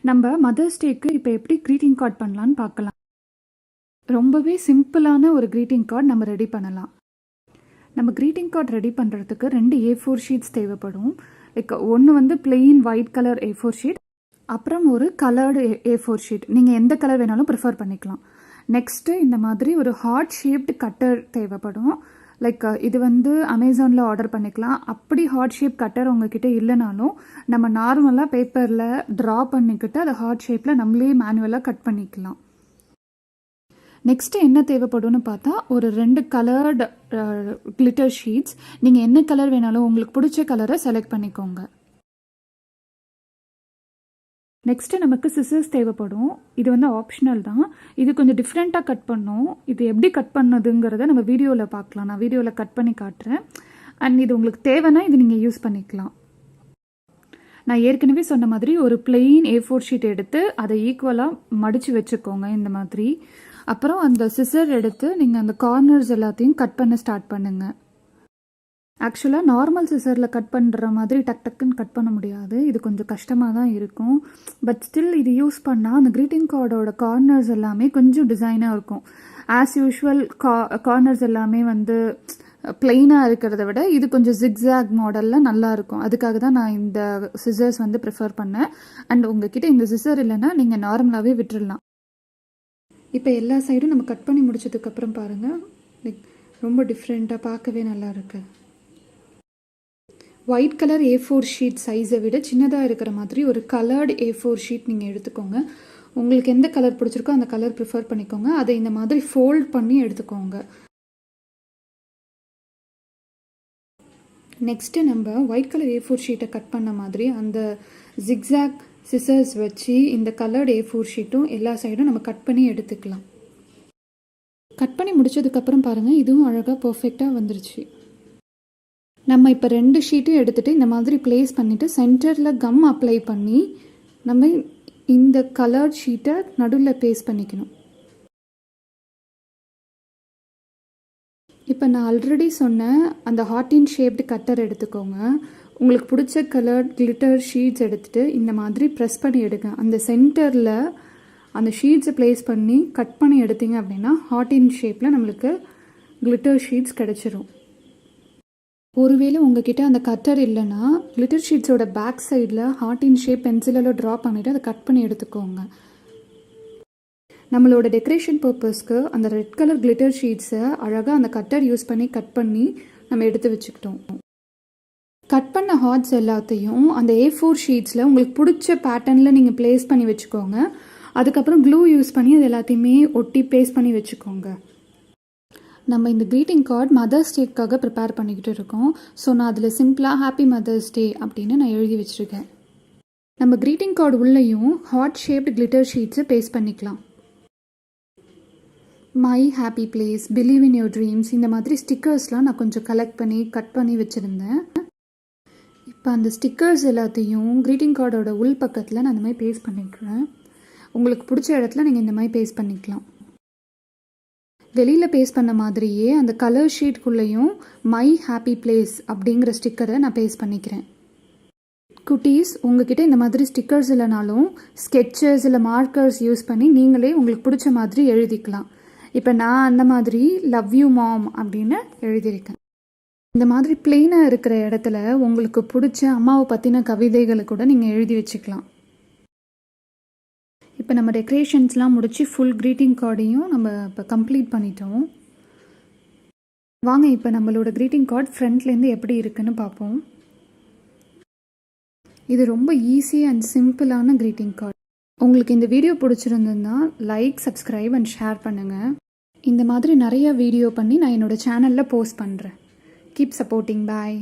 நம்ம மதர்ஸ் டேக்கு இப்போ எப்படி க்ரீட்டிங் கார்டு பண்ணலான்னு பார்க்கலாம். ரொம்பவே சிம்பிளான ஒரு க்ரீட்டிங் கார்டு நம்ம ரெடி பண்ணலாம். நம்ம க்ரீட்டிங் கார்டு ரெடி பண்ணுறதுக்கு 2 A4 ஷீட்ஸ் தேவைப்படும். லைக் ஒன்று வந்து plain white colour A4 sheet, அப்புறம் ஒரு கலர்டு A4 ஷீட். நீங்கள் எந்த கலர் வேணாலும் ப்ரிஃபர் பண்ணிக்கலாம். நெக்ஸ்ட்டு இந்த மாதிரி ஒரு ஹார்ட் ஷேப்டு கட்டர் தேவைப்படும். லைக் இது வந்து அமேசானில் ஆர்டர் பண்ணிக்கலாம். அப்படி ஹார்ட் ஷேப் கட்டர் உங்ககிட்ட இல்லைனாலும் நம்ம நார்மலாக பேப்பரில் ட்ரா பண்ணிக்கிட்டு அதை ஹார்ட் ஷேப்பில் நம்மளே மேனுவலாக கட் பண்ணிக்கலாம். நெக்ஸ்ட்டு என்ன தேவைப்படும்னு பார்த்தா ஒரு 2 கலர்டு கிளிட்டர் ஷீட்ஸ். நீங்கள் என்ன கலர் வேணாலும் உங்களுக்கு பிடிச்ச கலரை செலக்ட் பண்ணிக்கோங்க. நெக்ஸ்ட்டு நமக்கு சிசர்ஸ் தேவைப்படும். இது வந்து ஆப்ஷனல் தான். இது கொஞ்சம் டிஃப்ரெண்ட்டாக கட் பண்ணோம். இது எப்படி கட் பண்ணதுங்கிறத நம்ம வீடியோவில் பார்க்கலாம். நான் வீடியோவில் கட் பண்ணி காட்டுறேன். அண்ட் இது உங்களுக்கு தேவைன்னா இது நீங்கள் யூஸ் பண்ணிக்கலாம். நான் ஏற்கனவே சொன்ன மாதிரி ஒரு பிளெயின் A4 ஷீட் எடுத்து அதை ஈக்குவலாக மடித்து வச்சுக்கோங்க இந்த மாதிரி. அப்புறம் அந்த சிசர் எடுத்து நீங்கள் அந்த கார்னர்ஸ் எல்லாத்தையும் கட் பண்ண ஸ்டார்ட் பண்ணுங்கள். ஆக்சுவலாக நார்மல் சிசரில் கட் பண்ணுற மாதிரி டக்குன்னு கட் பண்ண முடியாது. இது கொஞ்சம் கஷ்டமாக தான் இருக்கும். பட் ஸ்டில் இது யூஸ் பண்ணால் அந்த க்ரீட்டிங் கார்டோட கார்னர்ஸ் எல்லாமே கொஞ்சம் டிசைனாக இருக்கும். ஆஸ் யூஷுவல் கார்னர்ஸ் எல்லாமே வந்து பிளெயினாக இருக்கிறத விட இது கொஞ்சம் ஜிக்ஸாக் மாடலில் நல்லாயிருக்கும். அதுக்காக தான் நான் இந்த சிசர்ஸ் வந்து ப்ரிஃபர் பண்ணேன். அண்ட் உங்ககிட்ட இந்த சிசர் இல்லைன்னா நீங்கள் நார்மலாகவே விட்டுடலாம். இப்போ எல்லா சைடும் நம்ம கட் பண்ணி முடிச்சதுக்கப்புறம் பாருங்கள், லைக் ரொம்ப டிஃப்ரெண்ட்டாக பார்க்கவே நல்லா இருக்குது. ஒயிட் கலர் A4 ஷீட் சைஸை விட சின்னதாக இருக்கிற மாதிரி ஒரு கலர்டு A4 ஷீட் நீங்கள் எடுத்துக்கோங்க. உங்களுக்கு எந்த கலர் பிடிச்சிருக்கோ அந்த கலர் ப்ரிஃபர் பண்ணிக்கோங்க. அதை இந்த மாதிரி ஃபோல்ட் பண்ணி எடுத்துக்கோங்க. நெக்ஸ்ட்டு நம்ம ஒயிட் கலர் A4 ஷீட்டை கட் பண்ண மாதிரி அந்த ஜிக்ஸாக் சிசர்ஸ் வச்சு இந்த கலர்டு A4 ஷீட்டும் எல்லா சைடும் நம்ம கட் பண்ணி எடுத்துக்கலாம். கட் பண்ணி முடிச்சதுக்கப்புறம் பாருங்கள், இதுவும் அழகாக பர்ஃபெக்டாக வந்துருச்சு. நம்ம இப்போ 2 ஷீட்டும் எடுத்துகிட்டு இந்த மாதிரி ப்ளேஸ் பண்ணிவிட்டு சென்டரில் கம் அப்ளை பண்ணி நம்ம இந்த கலர் ஷீட்டை நடுவில் பேஸ்ட் பண்ணிக்கணும். இப்போ நான் ஆல்ரெடி சொன்ன அந்த ஹார்டின் ஷேப்டு கட்டர் எடுத்துக்கோங்க. உங்களுக்கு பிடிச்ச கலர் கிளிட்டர் ஷீட்ஸ் எடுத்துகிட்டு இந்த மாதிரி ப்ரெஸ் பண்ணி எடுங்க. அந்த சென்டரில் அந்த ஷீட்ஸை ப்ளேஸ் பண்ணி கட் பண்ணி எடுத்தீங்க அப்படின்னா ஹார்டின் ஷேப்பில் நம்மளுக்கு கிளிட்டர் ஷீட்ஸ் கிடச்சிரும். ஒருவேளை உங்ககிட்ட அந்த கட்டர் இல்லைன்னா கிளிட்டர் ஷீட்ஸோட பேக் சைடில் ஹார்டின் ஷேப் பென்சிலில் ட்ரா பண்ணிவிட்டு அதை கட் பண்ணி எடுத்துக்கோங்க. நம்மளோட டெக்கரேஷன் பர்பஸ்க்கு அந்த ரெட் கலர் கிளிட்டர் ஷீட்ஸை அழகாக அந்த கட்டர் யூஸ் பண்ணி கட் பண்ணி நம்ம எடுத்து வச்சுக்கிட்டோம். கட் பண்ண ஹார்ட்ஸ் எல்லாத்தையும் அந்த A4 ஷீட்ஸில் உங்களுக்கு பிடிச்ச பேட்டர்னில் நீங்கள் ப்ளேஸ் பண்ணி வச்சுக்கோங்க. அதுக்கப்புறம் க்ளூ யூஸ் பண்ணி அது எல்லாத்தையுமே ஒட்டி பேஸ்ட் பண்ணி வச்சுக்கோங்க. நம்ம இந்த க்ரீட்டிங் கார்டு மதர்ஸ் டேக்காக ப்ரிப்பேர் பண்ணிக்கிட்டு இருக்கோம். ஸோ நான் அதில் சிம்பிளாக ஹாப்பி மதர்ஸ் டே அப்படின்னு நான் எழுதி வச்சுருக்கேன். நம்ம க்ரீட்டிங் கார்டு உள்ளேயும் ஹார்ட் ஷேப்டு கிளிட்டர் ஷீட்ஸை பேஸ்ட் பண்ணிக்கலாம். My happy place, believe in your dreams, இந்த மாதிரி ஸ்டிக்கர்ஸ்லாம் நான் கொஞ்சம் கலெக்ட் பண்ணி கட் பண்ணி வச்சுருந்தேன். இப்போ அந்த ஸ்டிக்கர்ஸ் எல்லாத்தையும் க்ரீட்டிங் கார்டோட உள் பக்கத்தில் நான் இந்த மாதிரி பேஸ்ட் பண்ணிக்கிறேன். உங்களுக்கு பிடிச்ச இடத்துல நீங்கள் இந்த மாதிரி பேஸ்ட் பண்ணிக்கலாம். வெளியில் பேஸ்ட் பண்ண மாதிரியே அந்த கலர் ஷீட்குள்ளேயும் மை ஹாப்பி பிளேஸ் அப்படிங்கிற ஸ்டிக்கரை நான் பேஸ்ட் பண்ணிக்கிறேன். குட்டீஸ், உங்ககிட்ட இந்த மாதிரி ஸ்டிக்கர்ஸ் இல்லைனாலும் ஸ்கெட்சஸ் இல்லை மார்க்கர்ஸ் யூஸ் பண்ணி நீங்களே உங்களுக்கு பிடிச்ச மாதிரி எழுதிக்கலாம். இப்போ நான் அந்த மாதிரி லவ் யூ மாம் அப்படின்னு எழுதியிருக்கேன். இந்த மாதிரி பிளெயினாக இருக்கிற இடத்துல உங்களுக்கு பிடிச்ச அம்மாவை பற்றின கவிதைகளை கூட நீங்கள் எழுதி வச்சுக்கலாம். இப்போ நம்ம டெக்கரேஷன்ஸ்லாம் முடித்து ஃபுல் க்ரீட்டிங் கார்டையும் நம்ம இப்போ கம்ப்ளீட் பண்ணிட்டோம். வாங்க இப்போ நம்மளோட க்ரீட்டிங் கார்டு ஃப்ரண்ட்லேருந்து எப்படி இருக்குன்னு பார்ப்போம். இது ரொம்ப ஈஸி அண்ட் சிம்பிளான க்ரீட்டிங் கார்டு. உங்களுக்கு இந்த வீடியோ பிடிச்சிருந்ததுன்னா லைக், சப்ஸ்கிரைப் அண்ட் ஷேர் பண்ணுங்கள். இந்த மாதிரி நிறைய வீடியோ பண்ணி நான் என்னோடய சேனலில் போஸ்ட் பண்ணுறேன். Keep supporting. பாய்.